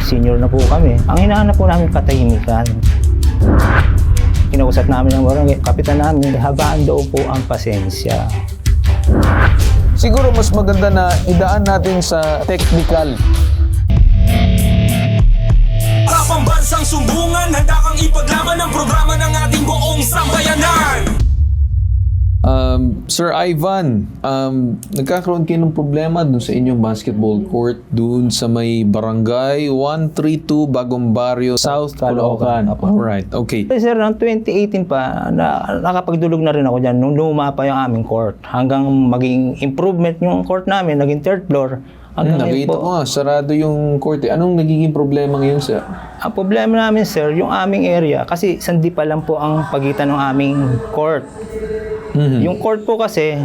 senior na po kami. Ang hinahanap po namin katahimikan. Kinausap namin ang barangay, kapitan namin, habaan daw po ang pasensya. Siguro mas maganda na idaan natin sa technical. Para pambansang sumbungan, handa kang ipaglaban ang programa ng ating buong sambayanan. Sir Ivan, nagkakaroon kayo ng problema dun sa inyong basketball court dun sa may barangay 132 Bagong Barrio, South Caloocan. Alright, okay. Sir, noong 2018 pa, nakapagdulog na rin ako dyan nung luma pa yung aming court. Hanggang maging improvement yung court namin, naging third floor. Nakita ko nga, sarado yung court. Anong nagiging problema ngayon, sir? Ang problema namin, sir, yung aming area, kasi sandi pa lang po ang pagitan ng aming court. Yung court po kasi,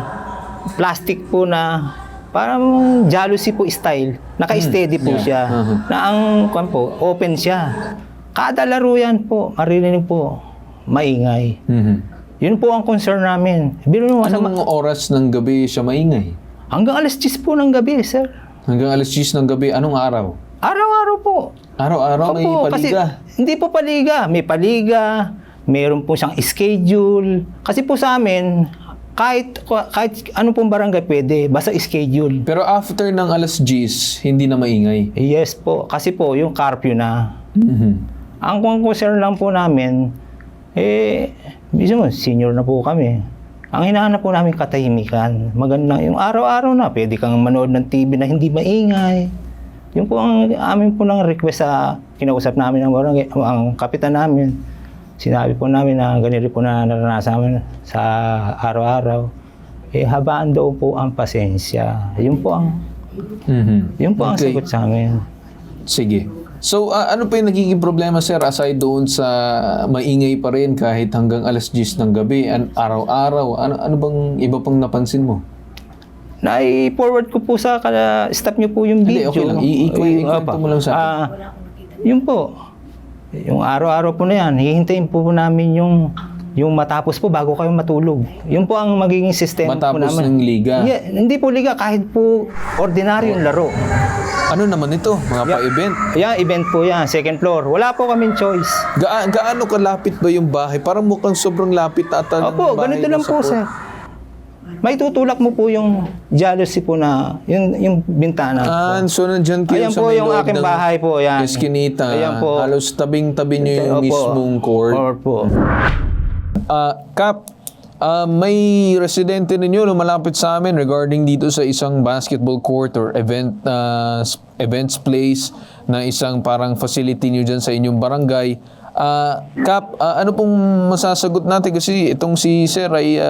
plastic po na, parang jealousy po style. Naka-steady po siya. Na ang po, open siya. Kada laro yan po, maririnig po, maingay. Yun po ang concern namin. Anong oras ng gabi siya maingay? Hanggang alas 10 po ng gabi, sir. Hanggang alas 10 ng gabi, anong araw? Araw-araw po. Araw-araw may paliga? Kasi, hindi po paliga. May paliga. Meron po siyang schedule. Kasi po sa amin, kahit ano pong barangay pwede, basta schedule. Pero after ng alas 10, hindi na maingay? Yes po. Kasi po, yung curfew na. Ang concern lang po namin, mismo, senior na po kami. Ang hinahanap po namin katahimikan. Maganda yung araw-araw na, pwede kang manood ng TV na hindi maingay. Yun po ang amin po ng request sa kinausap namin ng barangay, ang kapitan namin. Sinabi po namin na ganito po na naranasan namin sa araw-araw. Habaan daw po ang pasensya. Yun po ang, yun po ang sagot sa amin. Sige. So, ano pa yung nagiging problema, sir, aside doon sa maingay pa rin kahit hanggang alas 10 ng gabi, araw-araw? Ano bang iba pang napansin mo? Na-forward ko po sa staff niyo po yung video. Hindi, okay lang. Ikwento mo lang sa akin. Yun po. Yung araw-araw po na yan, hihintayin po namin yung matapos po bago kayo matulog. Yun po ang magiging system po namin. Matapos ng liga? Yeah, hindi po liga, kahit po ordinaryong laro. Ano naman ito? Mga pa-event? Yeah, event po yan, second floor. Wala po kaming choice. Gaano kalapit ba yung bahay? Parang mukhang sobrang lapit ata ng Opo, bahay. ganito lang po, sir. May tutulak mo po yung jealousy po na, yung bintana. So nandyan kayo Ayan sa po may yung loob aking ng bahay po, yan. eskinita. Ayan po. Halos tabing-tabi nyo yung Opo. mismong court. Opo. Kap, may residente ninyo lumalapit sa amin regarding dito sa isang basketball court or events place na isang parang facility nyo dyan sa inyong barangay. Kap, ano pong masasagot natin kasi itong si Sir ay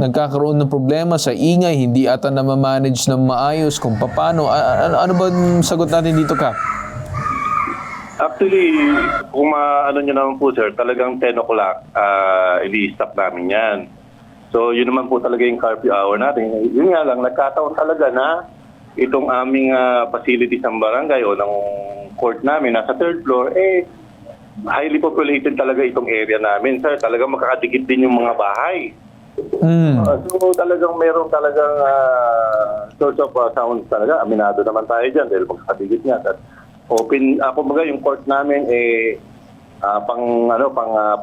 nagkakaroon ng problema sa ingay, hindi ata na ma-manage ng maayos kung paano. Ano ba ang sagot natin dito, Kap? Actually, kung ano nyo naman po, sir, talagang 10 o'clock, i-stop namin yan. So, yun naman po talaga yung curfew hour natin. Yun nga lang, nagkataon talaga na itong aming facilities ng barangay o ng court namin, nasa third floor, highly populated talaga itong area namin, sir. Talagang makakadikit din yung mga bahay. So, talagang meron talagang source of sound talaga. Aminado naman tayo dyan dahil magkakadikit nga. At open, kumbaga yung court namin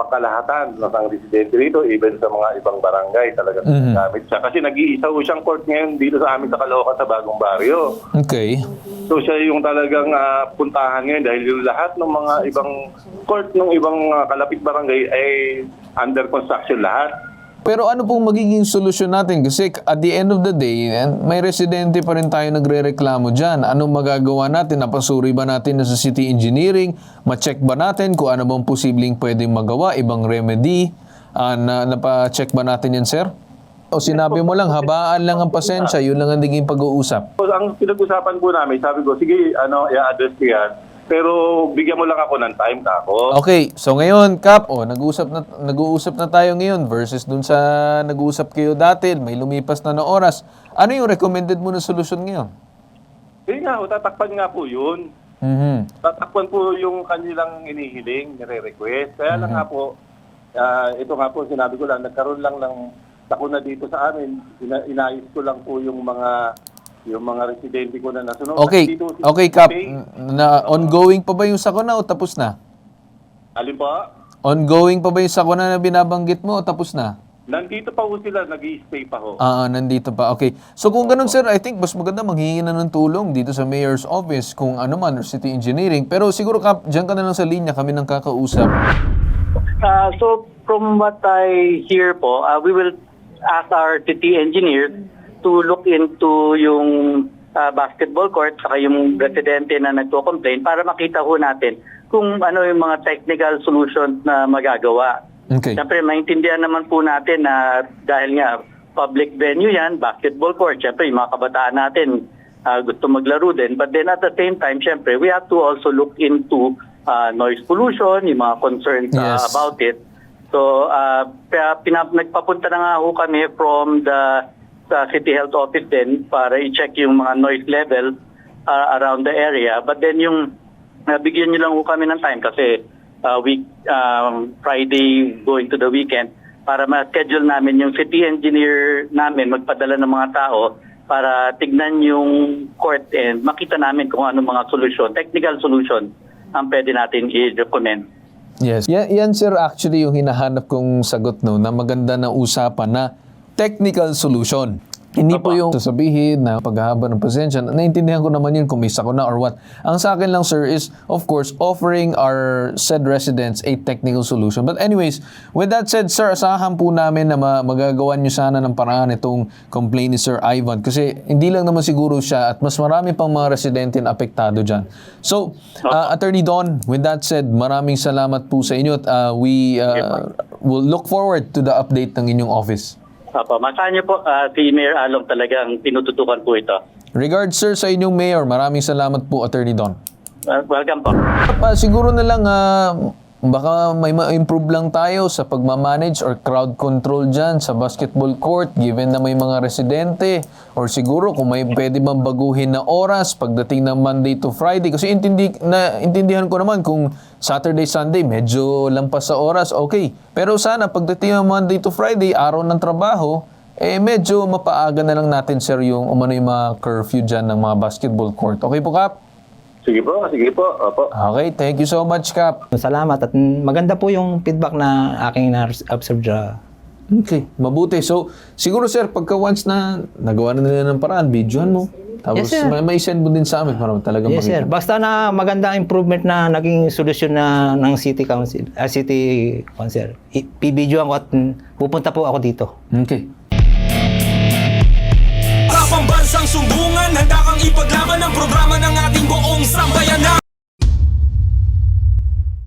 pangkalahatan ng residente rito, even sa mga ibang barangay talaga gamit siya. Kasi nag-iisa ho siyang court ngayon dito sa amin sa Caloocan sa Bagong Barrio. Okay. So siya yung talagang puntahan ngayon dahil yung lahat ng mga ibang court ng ibang kalapit barangay ay under construction lahat. Pero ano pong magiging solusyon natin? Kasi at the end of the day, may residente pa rin tayo nagre-reklamo dyan. Anong magagawa natin? Napasuri ba natin na sa city engineering? Ma-check ba natin kung ano bang posibleng pwedeng magawa? Ibang remedy? Napa-check ba natin yan, sir? O sinabi mo lang, habaan lang ang pasensya, yun lang ang naging pag-uusap? So, ang pinag-usapan po namin, sabi ko, sige, i-address ko yan. Pero bigyan mo lang ako ng time ka ako. Okay, so ngayon, Kap, nag-uusap na tayo ngayon versus dun sa nag-uusap kayo dati, may lumipas na oras. Ano yung recommended mo na solusyon ngayon? Nga, tatakpan nga po yun. Tatakpan po yung kanilang inihiling, nire-request. Kaya lang nga po, ito nga po, sinabi ko lang, nagkaroon lang ng sakuna dito sa amin. Inayos ko lang po yung mga Yung mga residente ko na nasunod. Okay, Nandito si okay, Kap. Pay. Na ongoing pa ba yung sakuna o tapos na? Alin pa? Ongoing pa ba yung sakuna na binabanggit mo o tapos na? Nandito pa ho sila, nag-i-stay pa ho. Nandito pa. Okay. So kung ganun sir, I think mas maganda manghingi na ng tulong dito sa mayor's office kung ano man or city engineering. Pero siguro Kap, diyan ka na lang sa linya, kami nang kakausap. So from what I hear po, we will ask our city engineer to look into yung basketball court saka yung residente na nagko-complain para makita ho natin kung ano yung mga technical solutions na magagawa. Okay. Siyempre, maintindihan naman po natin na dahil nga public venue yan, basketball court, siyempre yung mga kabataan natin gusto maglaro din. But then at the same time, siyempre, we have to also look into noise pollution, yung mga concerns Yes. about it. So, nagpapunta na nga ho kami from the City Health Office din para i-check yung mga noise level around the area. But then yung bigyan nyo lang ho kami ng time kasi Friday going to the weekend para ma-schedule namin yung city engineer namin magpadala ng mga tao para tignan yung court and makita namin kung ano mga solusyon, technical solution ang pwede natin i-recommend. Yes. Yan sir actually yung hinahanap kong sagot no, na maganda na usapan na technical solution. Hindi po yung sasabihin na paghahaba ng pasensya. Naintindihan ko naman yun kung may sakuna or what. Ang sa akin lang sir is, of course, offering our said residents a technical solution. But anyways, with that said sir, asahan po namin na magagawan nyo sana ng paraan itong complaint ni Sir Ivan. Kasi hindi lang naman siguro siya at mas marami pang mga residente na apektado dyan. So, Attorney Don, with that said, maraming salamat po sa inyo at we will look forward to the update ng inyong office. Masahan niyo po, si Mayor Along talagang tinututukan po ito. Regards sir sa inyong mayor. Maraming salamat po, Attorney Don. Welcome po. Siguro na lang baka may ma-improve lang tayo sa pagmamanage or crowd control dyan sa basketball court given na may mga residente or siguro kung may pwede bang baguhin na oras pagdating ng Monday to Friday kasi intindihan ko naman kung Saturday, Sunday medyo lampas sa oras, okay. Pero sana pagdating ng Monday to Friday, araw ng trabaho, medyo mapaaga na lang natin sir yung umano yung mga curfew dyan ng mga basketball court. Okay po, Kap? Sige po, sige po. Opo. Okay, thank you so much, Kap. Salamat at maganda po yung feedback na aking na-observe dyan. Okay, mabuti. So, siguro sir, pagka once na nagawa na nila ng paraan, videohan mo. Tapos Yes, sir. may send mo din sa amin para talagang Yes sir, basta na magandang improvement na naging solusyon na ng City Council, City Council. Pibidyoan ko at pupunta po ako dito. Okay. Sa pambansang sumbungan, handa kang ipaglaban ang programa ng ating buong sambayanan.